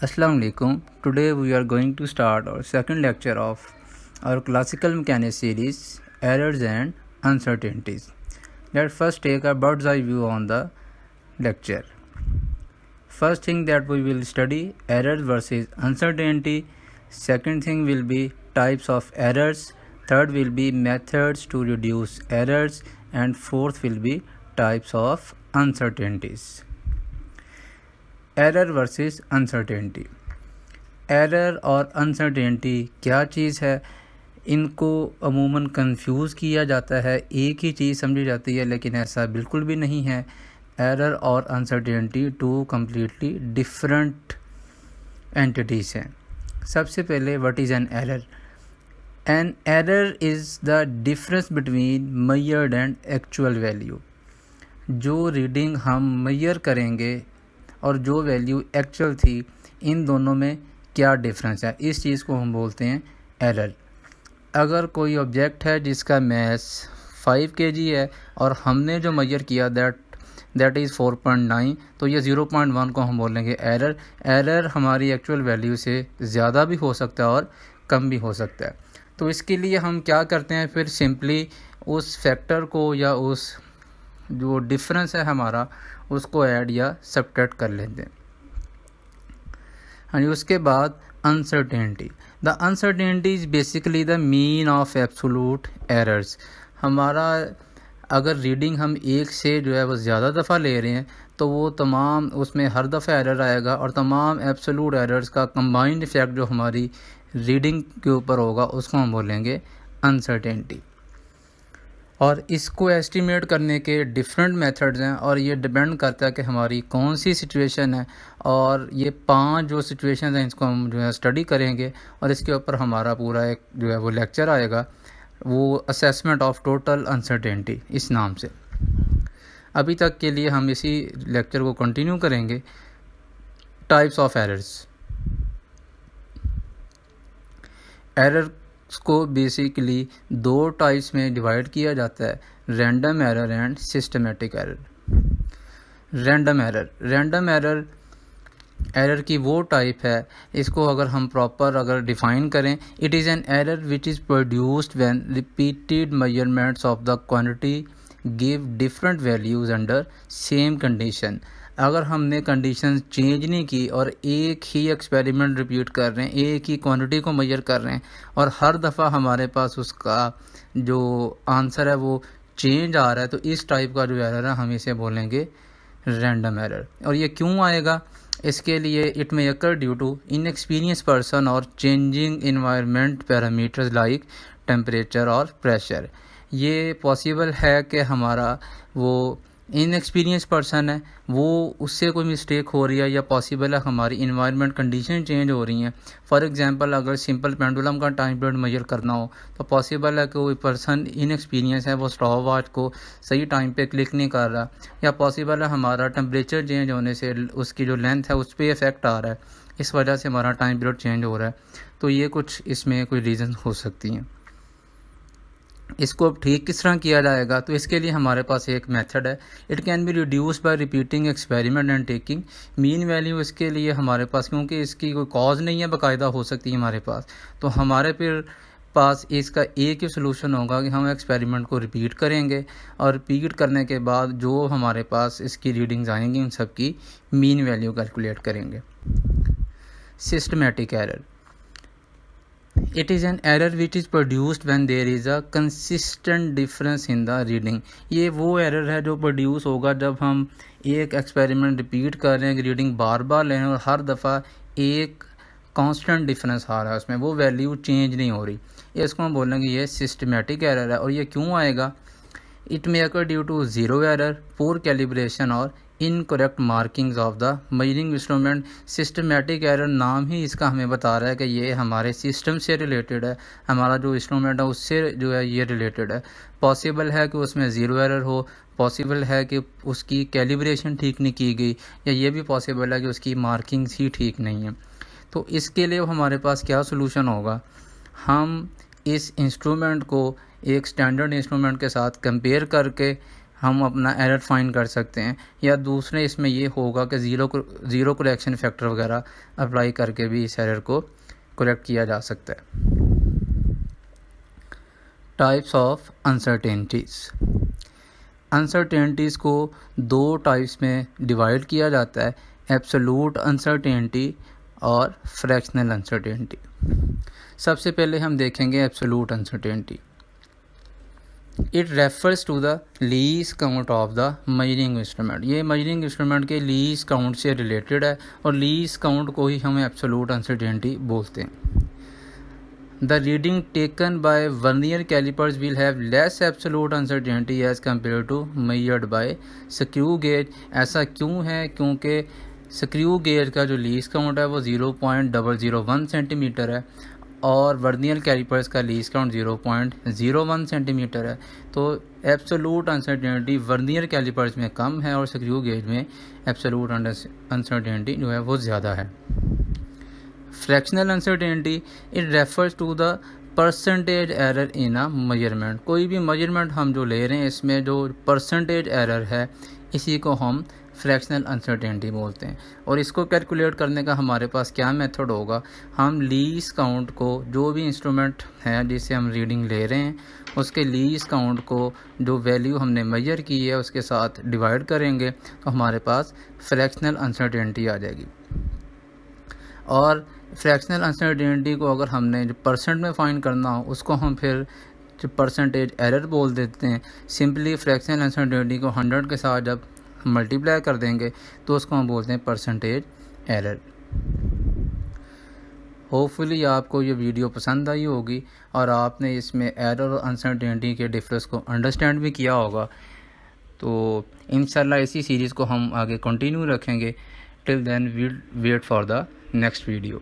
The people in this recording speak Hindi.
Assalamu alaikum. Today we are going to start our second lecture of our classical mechanics series, errors and uncertainties. Let's first take a bird's eye view on the lecture. First thing that we will study, errors versus uncertainty. Second thing will be types of errors. Third will be methods to reduce errors, and fourth will be types of uncertainties. Error versus uncertainty. Error और अनसर्टेनिटी क्या चीज़ है, इनको अमूमन कंफ्यूज किया जाता है, एक ही चीज़ समझी जाती है, लेकिन ऐसा बिल्कुल भी नहीं है। एरर और uncertainty two completely different entities हैं। सबसे पहले what is an error? An error is the difference between measured and actual value. जो रीडिंग हम मेजर करेंगे और जो वैल्यू एक्चुअल थी, इन दोनों में क्या डिफरेंस है, इस चीज़ को हम बोलते हैं एरर। अगर कोई ऑब्जेक्ट है जिसका मैस 5 kg है और हमने जो मेजर किया दैट इज़ 4.9, तो ये 0.1 को हम बोलेंगे एरर। एरर हमारी एक्चुअल वैल्यू से ज़्यादा भी हो सकता है और कम भी हो सकता है। तो इसके लिए हम क्या करते हैं, फिर सिंपली उस फैक्टर को या उस जो डिफरेंस है हमारा, उसको ऐड या सब्ट्रैक्ट कर लेते हैं। और उसके बाद uncertainty. The uncertainty is basically the mean of absolute errors. हमारा अगर रीडिंग हम एक से जो है वो ज़्यादा दफ़ा ले रहे हैं, तो वो तमाम उसमें हर दफ़ा एरर आएगा और तमाम एब्सोल्यूट एरर्स का कंबाइंड इफेक्ट जो हमारी रीडिंग के ऊपर होगा, उसको हम बोलेंगे अनसर्टेनिटी। और इसको एस्टिमेट करने के डिफरेंट मेथड्स हैं और ये डिपेंड करता है कि हमारी कौन सी सिचुएशन है। और ये 5 जो सिचुएशन हैं, इसको हम जो है स्टडी करेंगे और इसके ऊपर हमारा पूरा एक जो है वो लेक्चर आएगा, वो असेसमेंट ऑफ टोटल अनसर्टेनिटी इस नाम से। अभी तक के लिए हम इसी लेक्चर को कंटिन्यू करेंगे। Types of errors. एरर को बेसिकली 2 टाइप्स में डिवाइड किया जाता है, random error and systematic error. Random error की वो टाइप है, इसको अगर हम अगर डिफाइन करें, it is an error which is produced when repeated measurements of the quantity give different values under same condition. अगर हमने कंडीशन चेंज नहीं की और एक ही एक्सपेरिमेंट रिपीट कर रहे हैं, एक ही क्वांटिटी को मेजर कर रहे हैं और हर दफ़ा हमारे पास उसका जो आंसर है वो चेंज आ रहा है, तो इस टाइप का जो एरर है हम इसे बोलेंगे रैंडम एरर। और ये क्यों आएगा, इसके लिए it may occur due to inexperience person और changing environment parameters like temperature और प्रेशर। ये पॉसिबल है कि हमारा वो इनएक्सपीरियंस पर्सन है, वो उससे कोई मिस्टेक हो रही है, या पॉसिबल है हमारी इन्वायरमेंट कंडीशन चेंज हो रही हैं। फॉर एग्जांपल, अगर सिंपल पेंडुलम का टाइम पीरियड मेजर करना हो, तो पॉसिबल है कि कोई पर्सन इनएक्सपीरियंस है, वो स्टॉप वॉच को सही टाइम पे क्लिक नहीं कर रहा, या पॉसिबल है हमारा टेम्परेचर चेंज होने से उसकी जो लेंथ है उस पर इफेक्ट आ रहा है, इस वजह से हमारा टाइम पीरियड चेंज हो रहा है। तो ये कुछ इसमें कोई रीज़न हो सकती हैं। इसको अब ठीक किस तरह किया जाएगा, तो इसके लिए हमारे पास एक मेथड है। It can be reduce by repeating experiment and taking mean value. इसके लिए हमारे पास, क्योंकि इसकी कोई कॉज नहीं है बाकायदा हो सकती है हमारे पास, तो हमारे फिर पास इसका एक ही सोल्यूशन होगा कि हम एक्सपेरिमेंट को रिपीट करेंगे और रिपीट करने के बाद जो हमारे पास इसकी रीडिंग्स आएंगी, उन सब की मीन वैल्यू कैलकुलेट करेंगे। Systematic error. It is an error which is produced when there is a consistent difference in the reading. ये वो एरर है जो प्रोड्यूस होगा जब हम एक एक्सपेरिमेंट रिपीट कर रहे हैं, रीडिंग बार बार ले रहे हैं और हर दफ़ा एक कांस्टेंट डिफरेंस आ रहा है, उसमें वो वैल्यू चेंज नहीं हो रही। इसको हम बोलेंगे ये सिस्टमेटिक एरर है। और ये क्यों आएगा? It may occur due to zero error, poor calibration और incorrect markings of the measuring instrument. Systematic error नाम ही इसका हमें बता रहा है कि ये हमारे सिस्टम से रिलेटेड है, हमारा जो इंस्ट्रूमेंट है उससे जो है ये रिलेटेड है। पॉसिबल है कि उसमें ज़ीरो एरर हो, पॉसिबल है कि उसकी कैलिब्रेशन ठीक नहीं की गई, या ये भी पॉसिबल है कि उसकी मार्किंग्स ही ठीक नहीं है। तो इसके लिए हमारे पास क्या सोल्यूशन होगा, हम इस इंस्ट्रूमेंट को एक स्टैंडर्ड इंस्ट्रूमेंट के साथ कंपेयर करके हम अपना एरर फाइंड कर सकते हैं, या दूसरे इसमें ये होगा कि ज़ीरो करेक्शन फैक्टर वगैरह अप्लाई करके भी इस एरर को करेक्ट किया जा सकता है। Types of uncertainties. अनसर्टेनिटीज़ को दो टाइप्स में डिवाइड किया जाता है, एब्सोल्यूट अनसर्टेनिटी और फ्रैक्शनल अनसर्टेनिटी। सबसे पहले हम देखेंगे absolute uncertainty. It refers to the least count of the measuring instrument. ये मेजरिंग इंस्ट्रूमेंट के लीस्ट काउंट से रिलेटेड है और लीस्ट काउंट को ही हम एब्सोल्यूट अनसर्टेनिटी बोलते हैं। The reading taken by vernier calipers will have less absolute uncertainty as compared to measured by screw gauge। ऐसा क्यों है? क्योंकि स्क्रू गेज का जो लीस्ट काउंट है वो 0.001 सेंटीमीटर है और वर्नियर कैलिपर्स का लीस्ट काउंट 0.01 सेंटीमीटर है। तो एब्सोल्यूट अनसर्टेनिटी वर्नियर कैलिपर्स में कम है और स्क्रू गेज में एब्सोल्यूट अनसर्टेनिटी जो है वो ज़्यादा है। Fractional uncertainty, it refers to the percentage error in a measurement. कोई भी मेजरमेंट हम जो ले रहे हैं इसमें जो परसेंटेज एरर है इसी को हम फ्रैक्शनल अनसर्टेनिटी बोलते हैं। और इसको कैलकुलेट करने का हमारे पास क्या मेथड होगा, हम लीस्ट काउंट को, जो भी इंस्ट्रूमेंट है जिससे हम रीडिंग ले रहे हैं उसके लीस्ट काउंट को जो वैल्यू हमने मेजर की है उसके साथ डिवाइड करेंगे तो हमारे पास फ्रैक्शनल अनसर्टेनिटी आ जाएगी। और फ्रैक्शनल अनसर्टेनिटी को अगर हमने जो परसेंट में फाइंड करना हो उसको हम फिर जो परसेंटेज एरर बोल देते हैं। सिंपली फ्रैक्शनल अनसर्टेनिटी को 100 के साथ जब मल्टीप्लाई कर देंगे तो उसको हम बोलते हैं परसेंटेज एरर। होपफुली आपको ये वीडियो पसंद आई होगी और आपने इसमें एरर और अनसर्टेनिटी के डिफरेंस को अंडरस्टैंड भी किया होगा। तो इंशाल्लाह इसी सीरीज़ को हम आगे कंटिन्यू रखेंगे। Till then we'll wait for the next video.